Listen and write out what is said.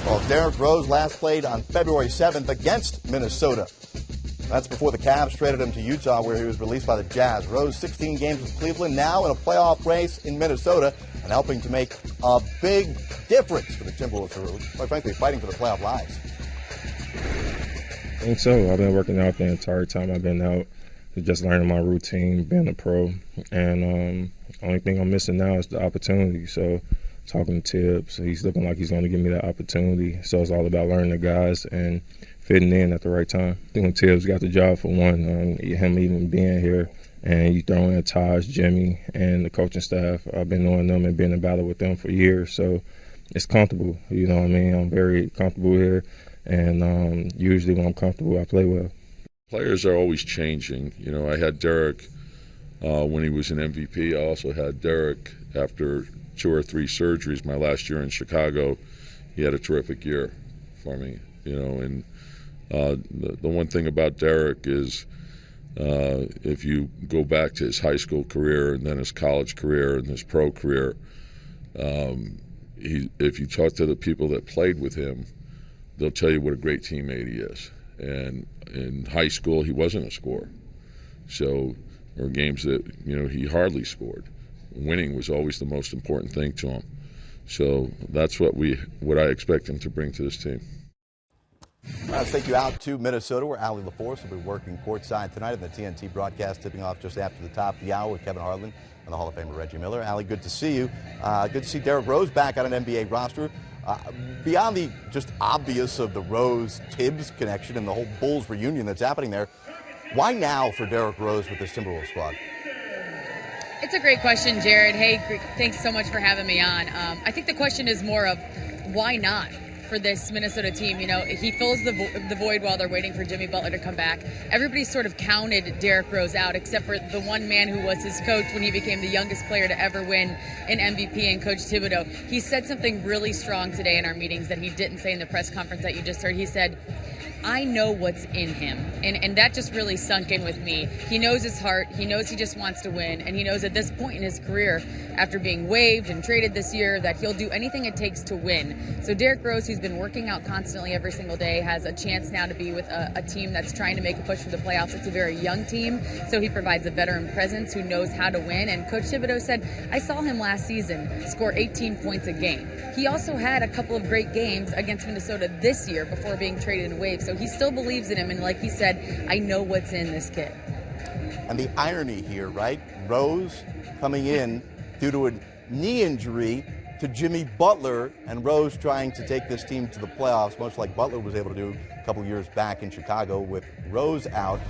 Well, Derrick Rose last played on February 7th against Minnesota. That's before the Cavs traded him to Utah, where he was released by the Jazz. Rose, 16 games with Cleveland, now in a playoff race in Minnesota, and helping to make a big difference for the Timberwolves, who are, quite frankly, fighting for the playoff lives. I think so. I've been working out the entire time I've been out, just learning my routine, being a pro. And the only thing I'm missing now is the opportunity. So talking to Tibbs, he's looking like he's going to give me that opportunity. So it's all about learning the guys and fitting in at the right time. I think when Tibbs got the job, for one, him even being here, and you throw in Taj, Jimmy, and the coaching staff, I've been knowing them and been in battle with them for years. So it's comfortable, you know what I mean? I'm very comfortable here, and usually when I'm comfortable, I play well. Players are always changing. You know, I had Derrick when he was an MVP. I also had Derrick after 2 or 3 surgeries my last year in Chicago. He had a terrific year for me, you know, and the one thing about Derrick is if you go back to his high school career and then his college career and his pro career, if you talk to the people that played with him, they'll tell you what a great teammate he is. And in high school, he wasn't a scorer. So there were games that, you know, he hardly scored. Winning was always the most important thing to him. So that's what I expect him to bring to this team. Let's take you out to Minnesota, where Allie LaForce will be working courtside tonight in the TNT broadcast, tipping off just after the top of the hour with Kevin Harlan and the Hall of Famer Reggie Miller. Allie, good to see you. Good to see Derrick Rose back on an NBA roster. Beyond the just obvious of the Rose-Tibbs connection and the whole Bulls reunion that's happening there, why now for Derrick Rose with this Timberwolves squad? It's a great question, Jared. Hey, thanks so much for having me on. I think the question is more of why not for this Minnesota team. You know, he fills the void while they're waiting for Jimmy Butler to come back. Everybody sort of counted Derrick Rose out, except for the one man who was his coach when he became the youngest player to ever win an MVP, and Coach Thibodeau. He said something really strong today in our meetings that he didn't say in the press conference that you just heard. He said, I know what's in him. And that just really sunk in with me. He knows his heart. He knows he just wants to win. And he knows at this point in his career, after being waived and traded this year, that he'll do anything it takes to win. So Derrick Rose, who's been working out constantly every single day, has a chance now to be with a team that's trying to make a push for the playoffs. It's a very young team, so he provides a veteran presence who knows how to win. And Coach Thibodeau said, I saw him last season score 18 points a game. He also had a couple of great games against Minnesota this year before being traded and waived. So he still believes in him, and like he said, I know what's in this kid. And the irony here, right? Rose coming in due to a knee injury to Jimmy Butler, and Rose trying to take this team to the playoffs, much like Butler was able to do a couple years back in Chicago with Rose out.